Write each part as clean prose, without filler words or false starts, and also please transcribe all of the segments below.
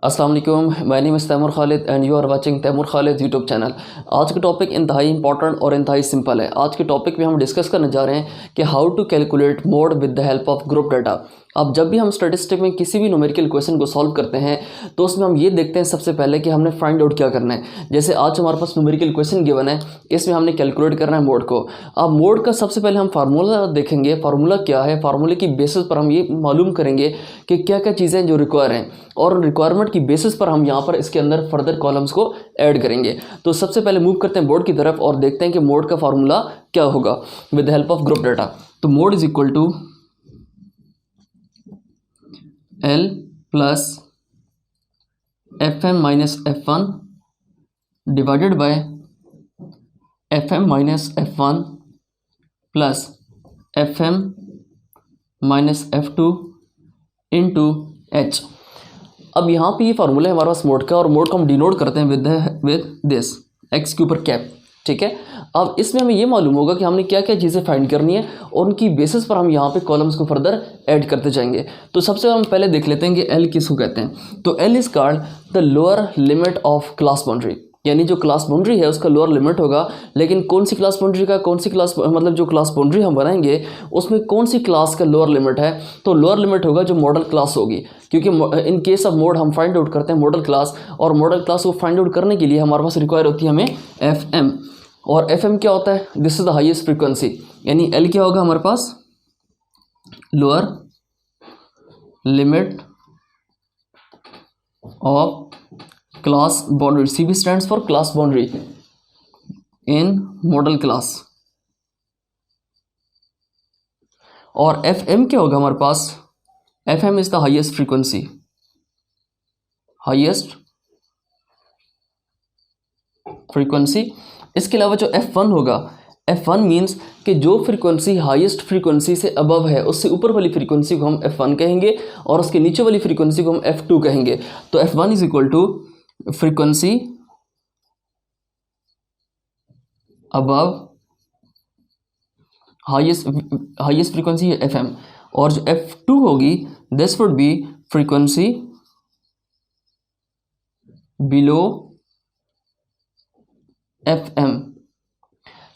अस्सलाम वालेकुम, my name is Taimur Khalid and you are watching Taimur Khalid YouTube channel. आज का टॉपिक इंतहाई इंपॉर्टेंट और इंतहाई सिंपल है। आज के टॉपिक में हम डिस्कस करने जा रहे हैं कि how to calculate mode with the help of group data. अब जब भी हम स्टैटिस्टिक में किसी भी न्यूमेरिकल क्वेश्चन को सॉल्व करते हैं तो उसमें हम ये देखते हैं सबसे पहले कि हमने फाइंड आउट क्या करना है। जैसे आज हमारे पास न्यूमेरिकल क्वेश्चन गिवन है, इसमें हमने कैलकुलेट करना है मोड को। अब मोड का सबसे पहले हम फार्मूला देखेंगे, फार्मूला क्या है, फार्मूले की बेसिस पर हम ये मालूम करेंगे कि क्या क्या चीज़ें जो रिक्वायर हैं, और रिक्वायरमेंट की बेसिस पर हम यहाँ पर इसके अंदर फर्दर कॉलम्स को ऐड करेंगे। तो सबसे पहले मूव करते हैं बोर्ड की तरफ और देखते हैं कि मोड का फार्मूला क्या होगा with the help of group data. तो mode is equal to L plus FM minus F1 divided by FM minus F1 plus FM minus F2 into H। अब यहाँ पे ये फार्मूला है हमारे पास मोड का, और मोड को हम डिनोट करते हैं विद दिस एक्स के ऊपर कैप। ठीक है, अब इसमें हमें ये मालूम होगा कि हमने क्या क्या चीज़ें फाइंड करनी है और उनकी बेसिस पर हम यहाँ पे कॉलम्स को फर्दर ऐड करते जाएंगे। तो सबसे हम पहले देख लेते हैं कि एल किसको कहते हैं। तो L is called the lower limit of class boundary, यानी जो क्लास बाउंड्री है उसका लोअर लिमिट होगा। लेकिन कौन सी क्लास बाउंड्री का, कौन सी क्लास, मतलब जो क्लास बाउंड्री हम बनाएंगे उसमें कौन सी क्लास का लोअर लिमिट है, तो लोअर लिमिट होगा जो मॉडल क्लास होगी। क्योंकि इन केस ऑफ मोड हम फाइंड आउट करते हैं मॉडल क्लास, और मॉडल क्लास को फाइंड आउट करने के लिए हमारे पास रिक्वायर होती है हमें एफ एम। और एफ एम क्या होता है, this is the highest frequency, यानी एल क्या होगा हमारे पास, lower limit of class boundary. CB stands for class boundary in modal class. और FM क्या होगा हमारे पास, FM is the highest frequency, highest frequency. इसके अलावा जो F1 होगा, F1 मीन्स कि जो फ्रीक्वेंसी हाईएस्ट फ्रीक्वेंसी से अबव है उससे ऊपर वाली फ्रीक्वेंसी को हम F1 कहेंगे, और उसके नीचे वाली फ्रीक्वेंसी को हम F2 कहेंगे। तो F1 इज इक्वल टू फ्रीक्वेंसी अबव हाईएस्ट फ्रीक्वेंसी है FM, और जो F2 होगी this would be frequency below FM,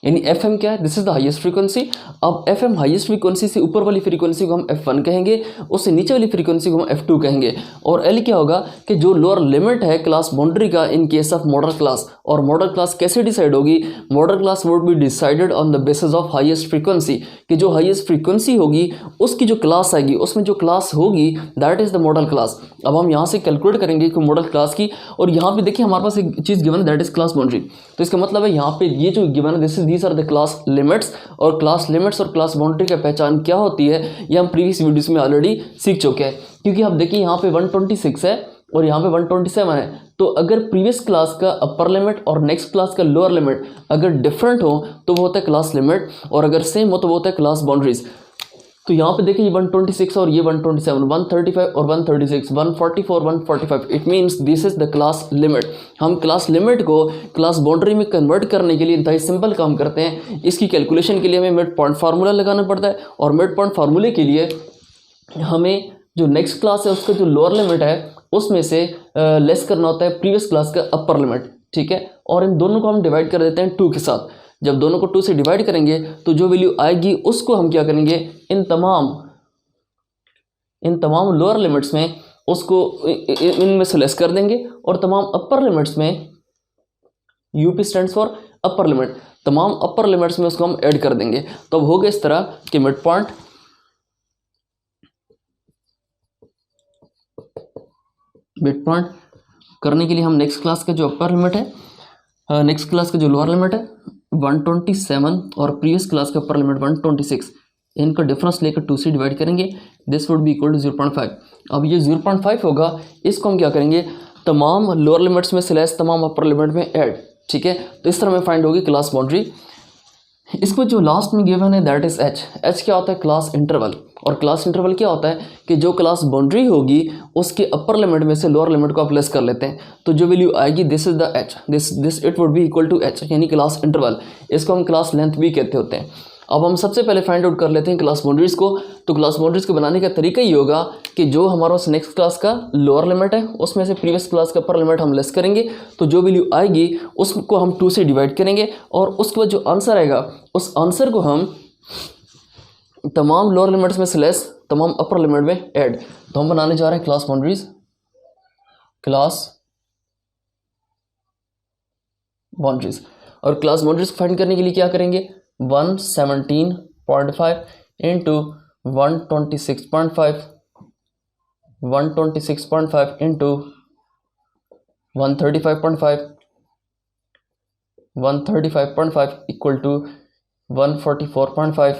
यानी FM क्या है, this is the highest frequency. अब FM हाईएस्ट फ्रीक्वेंसी से ऊपर वाली फ्रीक्वेंसी को हम F1 कहेंगे, उससे नीचे वाली फ्रीक्वेंसी को हम F2 कहेंगे। और L क्या होगा कि जो लोअर लिमिट है क्लास बाउंड्री का इन केस ऑफ मॉडल क्लास। और मॉडल क्लास कैसे डिसाइड होगी, model class would be decided on the basis of highest frequency, कि जो हाईएस्ट फ्रीक्वेंसी होगी उसकी जो क्लास आएगी उसमें जो क्लास होगी that is the model class. अब हम यहाँ से कैलकुलेट करेंगे कि मॉडल क्लास की, और यहाँ पे देखिए हमारे पास एक चीज़ गिवन है दैट इज क्लास बाउंड्री। तो इसका मतलब है यहाँ पे ये जो गिवन है these are the class limits, और क्लास लिमिट्स और क्लास बाउंड्री का पहचान क्या होती है ये हम प्रीवियस वीडियोस में ऑलरेडी सीख चुके हैं। क्योंकि आप देखिए यहाँ पे 126 है और यहाँ पे 127 है, तो अगर प्रीवियस क्लास का अपर लिमिट और नेक्स्ट क्लास का लोअर लिमिट अगर डिफरेंट हो तो वो होता है क्लास लिमिट, और अगर सेम हो तो वो होता है क्लास बाउंड्रीज। तो यहाँ पे देखिए ये 126 और ये 127, 135 और 136, 144, 145, it means this is the class limit. हम क्लास लिमिट को क्लास बाउंड्री में कन्वर्ट करने के लिए इंतहाई सिंपल काम करते हैं। इसकी कैलकुलेशन के लिए हमें मिड पॉइंट फार्मूला लगाना पड़ता है, और मिड पॉइंट फार्मूले के लिए हमें जो नेक्स्ट क्लास है उसका जो लोअर लिमिट है उसमें से लेस करना होता है प्रीवियस क्लास का अपर लिमिट। ठीक है, और इन दोनों को हम डिवाइड कर देते हैं 2 के साथ। जब दोनों को 2 से डिवाइड करेंगे तो जो वैल्यू आएगी उसको हम क्या करेंगे, इन तमाम लोअर लिमिट्स में उसको इनमें से लेस कर देंगे, और तमाम अपर लिमिट्स में, UP stands for upper limit, तमाम अपर लिमिट्स में उसको हम ऐड कर देंगे। तो अब होगा इस तरह कि मिड पॉइंट करने के लिए हम नेक्स्ट क्लास का जो अपर लिमिट है, नेक्स्ट क्लास का जो लोअर लिमिट है 127 और प्रीवियस क्लास का अपर लिमिट 126, इनका डिफरेंस लेकर 2 से डिवाइड करेंगे, this would be equal to 0.5। अब ये 0.5 होगा, इसको हम क्या करेंगे, तमाम लोअर लिमिट्स में से लेस तमाम अपर लिमिट में ऐड। ठीक है, तो इस तरह में फाइंड होगी क्लास बाउंड्री। इसको जो लास्ट में गिवन है दैट इज H क्या होता है, क्लास इंटरवल। और क्लास इंटरवल क्या होता है कि जो क्लास बाउंड्री होगी उसके अपर लिमिट में से लोअर लिमिट को आप लेस कर लेते हैं, तो जो वैल्यू आएगी this is the H, this it would be equal to H, यानी क्लास इंटरवल। इसको हम क्लास लेंथ भी कहते होते हैं। अब हम सबसे पहले फाइंड आउट कर लेते हैं क्लास बाउंड्रीज को। तो क्लास बाउंड्रीज को बनाने का तरीका ये होगा कि जो हमारा पास नेक्स्ट क्लास का लोअर लिमिट है उसमें से प्रीवियस क्लास का अपर लिमिट हम लेस करेंगे, तो जो वैल्यू आएगी उसको हम 2 से डिवाइड करेंगे और उसके बाद जो आंसर आएगा उस आंसर को हम तमाम लोअर लिमिट्स में से लेस तमाम अपर लिमिट में ऐड। तो हम बनाने जा रहे हैं क्लास बाउंड्रीज और क्लास बाउंड्रीज फाइंड करने के लिए क्या करेंगे, 117.5 इंटू 126.5 इंटू 135.5 इक्वल टू 144.5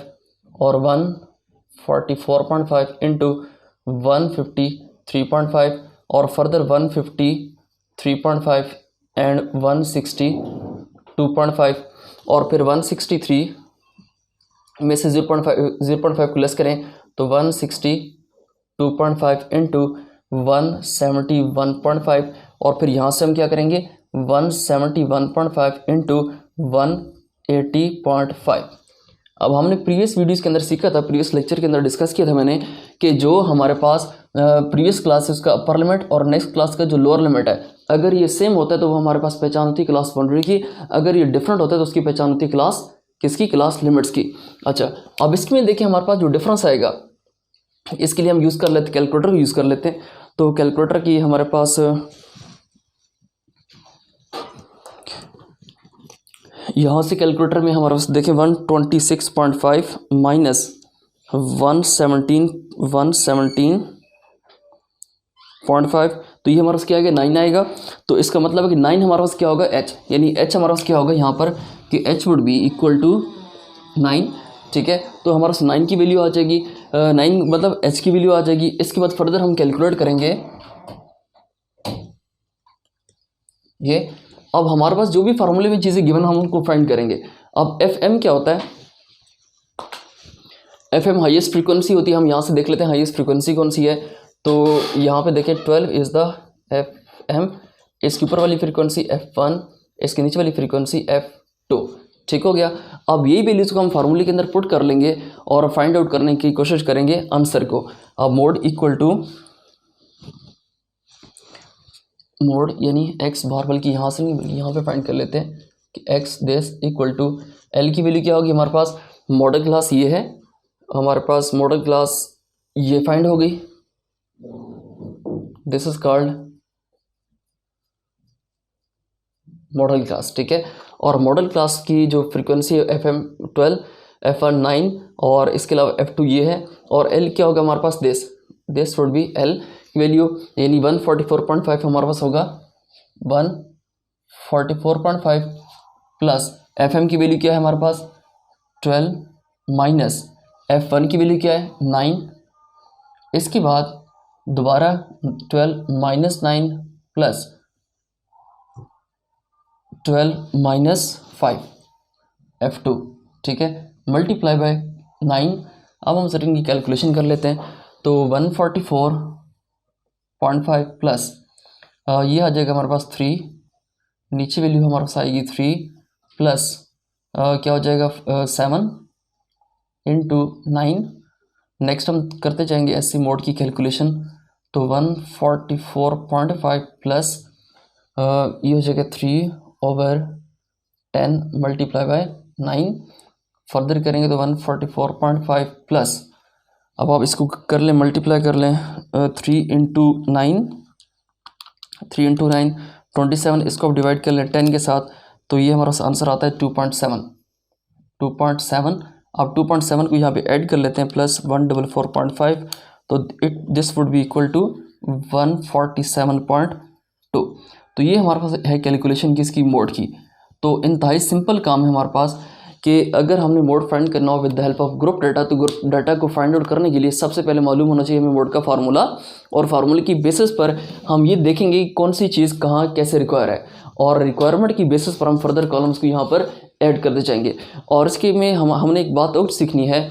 और 144.5 इंटू 153.5 और फर्दर 153.5 एंड 162.5 और फिर 163 में से 0.5 को लेस करें तो 162.5 इंटू 171.5 और फिर यहाँ से हम क्या करेंगे 171.5 इंटू 180.5। अब हमने प्रीवियस वीडियोस के अंदर सीखा था, प्रीवियस लेक्चर के अंदर डिस्कस किया था मैंने कि जो हमारे पास प्रीवियस क्लास है उसका अपर लिमिट और नेक्स्ट क्लास का जो लोअर लिमिट है, अगर ये सेम होता है तो वो हमारे पास पहचान होती है क्लास बाउंड्री की, अगर ये डिफरेंट होता है तो उसकी पहचान होती है क्लास किसकी, क्लास लिमिट्स की। अच्छा, अब इसमें देखिए हमारे पास जो डिफरेंस आएगा इसके लिए हम यूज़ कर लेते हैं कैलकुलेटर यूज़ कर लेते हैं। तो कैलकुलेटर की हमारे पास यहाँ से कैलकुलेटर में हमारे पास देखें 126.5 माइनस 117.5 तो ये हमारे पास क्या आएगा 9 आएगा। तो इसका मतलब है कि 9 हमारे पास क्या होगा h, यानी h हमारे पास क्या होगा यहाँ पर कि h would be equal to 9। ठीक है, तो हमारे पास 9 की वैल्यू आ जाएगी, 9 मतलब h की वैल्यू आ जाएगी। इसके बाद फर्दर हम कैलकुलेट करेंगे ये। अब हमारे पास जो भी फार्मूले में चीज़ें गिवन हम उनको फाइंड करेंगे। अब FM क्या होता है, FM हाईएस्ट फ्रीक्वेंसी होती है। हम यहाँ से देख लेते हैं हाईएस्ट फ्रीक्वेंसी कौन सी है। तो यहाँ पे देखें 12 इज़ द FM, इसके ऊपर वाली फ्रीक्वेंसी F1, इसके नीचे वाली फ्रीक्वेंसी F2। ठीक हो गया। अब यही वैल्यूज़ को हम फार्मूले के अंदर पुट कर लेंगे और फाइंड आउट करने की कोशिश करेंगे आंसर को। अब मोड इक्वल टू मोड यानी x बार, बल्कि यहाँ से नहीं बल्कि यहाँ पे फाइंड कर लेते हैं कि x देस इक्वल टू L की वैल्यू क्या होगी हमारे पास, मॉडल क्लास ये है हमारे पास, मॉडल क्लास ये फाइंड हो गई, this is called model class. ठीक है, और मॉडल क्लास की जो फ्रीक्वेंसी है FM 12, F1 9 और इसके अलावा F2 ये है। और L क्या होगा हमारे पास, this would be L value यानी 144.5 हमारे पास होगा 144.5 प्लस FM की वैल्यू क्या है हमारे पास 12 माइनस F1 की वैल्यू क्या है 9, इसके बाद दोबारा 12 माइनस 9 प्लस 12 माइनस 5 F2। ठीक है, मल्टीप्लाई बाय 9। अब हम सर इनकी कैलकुलेशन कर लेते हैं। तो 144.5 प्लस ये आ जाएगा हमारे पास 3, नीचे वैल्यू हमारे पास आएगी 3 प्लस क्या हो जाएगा 7 इंटू 9। नेक्स्ट हम करते जाएंगे एससी मोड की कैलकुलेशन। तो 144.5 प्लस ये हो जाएगा 3/10 मल्टीप्लाई बाय 9। फर्दर करेंगे तो 144.5 प्लस, अब आप इसको कर लें मल्टीप्लाई कर लें 3 इंटू 9 27, इसको आप डिवाइड कर लें 10 के साथ, तो ये हमारा आंसर आता है 2.7। अब 2.7 को यहाँ पे ऐड कर लेते हैं प्लस 144.5, तो this would be equal to 147.2। तो ये हमारे पास है कैलकुलेशन किसकी, मोड की। तो इंतहाई सिंपल काम है हमारे पास कि अगर हमने मोड फाइंड करना हो with the help of group data, तो ग्रुप डाटा को फाइंड आउट करने के लिए सबसे पहले मालूम होना चाहिए हमें मोड का फार्मूला, और फार्मूले की बेसिस पर हम ये देखेंगे कि कौन सी चीज़ कहाँ कैसे रिक्वायर है, और रिक्वायरमेंट की बेसिस पर हम फर्दर कॉलम्स को यहाँ पर ऐड करते जाएंगे। और इसके में हमने एक बात और सीखनी है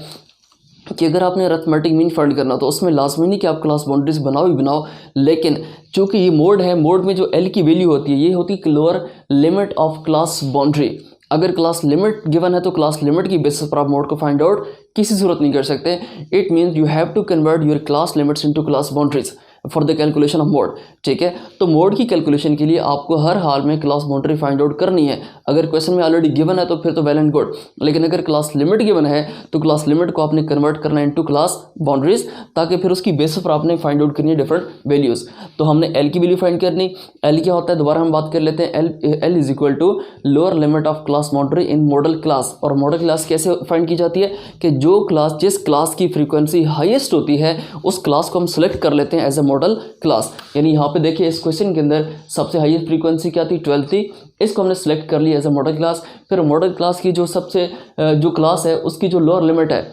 कि अगर आपने अरिथमेटिक मीन फाइंड करना तो उसमें लाजमी नहीं कि आप क्लास बाउंड्रीज बनाओ ही बनाओ, लेकिन चूंकि ये मोड है, मोड में जो एल की वैल्यू होती है ये होती है lower limit of class boundary. अगर क्लास लिमिट गिवन है तो क्लास लिमिट की बेसिस पर आप मोड को फाइंड आउट किसी सूरत नहीं कर सकते। It means you have to convert your class limits into class boundaries for the calculation of mode. ठीक है, तो मोड की कैलकुलेशन के लिए आपको हर हाल में क्लास बाउंड्री फाइंड आउट करनी है। अगर क्वेश्चन में ऑलरेडी गिवन है तो फिर तो वेल एंड गुड, लेकिन अगर क्लास लिमिट गिवन है तो क्लास लिमिट को आपने कन्वर्ट करना है इनटू क्लास बाउंड्रीज, ताकि फिर उसकी बेसिस पर आपने फाइंड आउट करनी है डिफरेंट वैल्यूज़। तो हमने एल की वैल्यू फाइंड करनी। एल क्या होता है दोबारा हम बात कर लेते हैं। L is equal to lower limit of class boundary in modal class. और मॉडल क्लास कैसे फाइंड की जाती है कि जो क्लास जिस क्लास की फ्रीक्वेंसी हाईएस्ट होती है उस क्लास को हम सेलेक्ट कर लेते हैं एज ए मॉडल क्लास। यानी यहाँ पे देखिए इस क्वेश्चन के अंदर सबसे हाईएस्ट फ्रीक्वेंसी क्या थी, 12 थी, इसको हमने सेलेक्ट कर लिया एज ए मॉडल क्लास। फिर मॉडल क्लास की जो सबसे जो क्लास है उसकी जो लोअर लिमिट है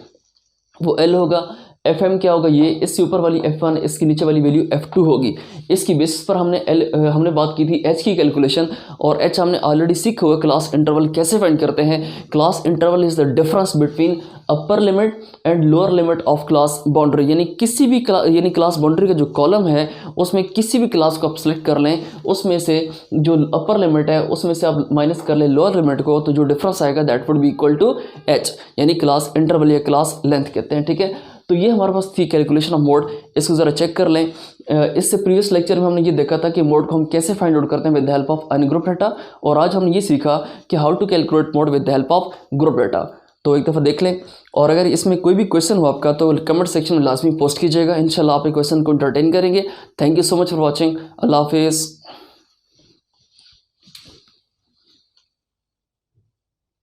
वो एल होगा। एफ एम क्या होगा, ये इससे ऊपर वाली F1, इसकी नीचे वाली वैल्यू F2 होगी। इसकी बेसिस पर हमने बात की थी H की कैलकुलेशन, और H हमने ऑलरेडी सीखा हुआ क्लास इंटरवल कैसे फाइंड करते हैं। Class interval is the difference between upper limit and lower limit of class boundary. यानी किसी भी क्लास बाउंड्री का जो कॉलम है उसमें किसी भी क्लास को आप सेलेक्ट कर लें, उसमें से जो अपर लिमिट है उसमें से आप माइनस कर लें लोअर लिमिट को, तो जो डिफरेंस आएगा that would be equal to H, यानी क्लास इंटरवल या क्लास लेंथ कहते हैं। ठीक है, तो ये हमारे पास थी कैलकुलेशन ऑफ मोड। इसको ज़रा चेक कर लें। इससे प्रीवियस लेक्चर में हमने ये देखा था कि मोड को हम कैसे फाइंड आउट करते हैं with the help of un group data, और आज हमने ये सीखा कि how to calculate mode with the help of group data. तो एक दफ़ा देख लें, और अगर इसमें कोई भी क्वेश्चन हो आपका तो कमेंट सेक्शन में लाजमी पोस्ट कीजिएगा। इंशाल्लाह आप क्वेश्चन को एंटरटेन करेंगे। Thank you so much for watching. अल्लाह हाफिज़।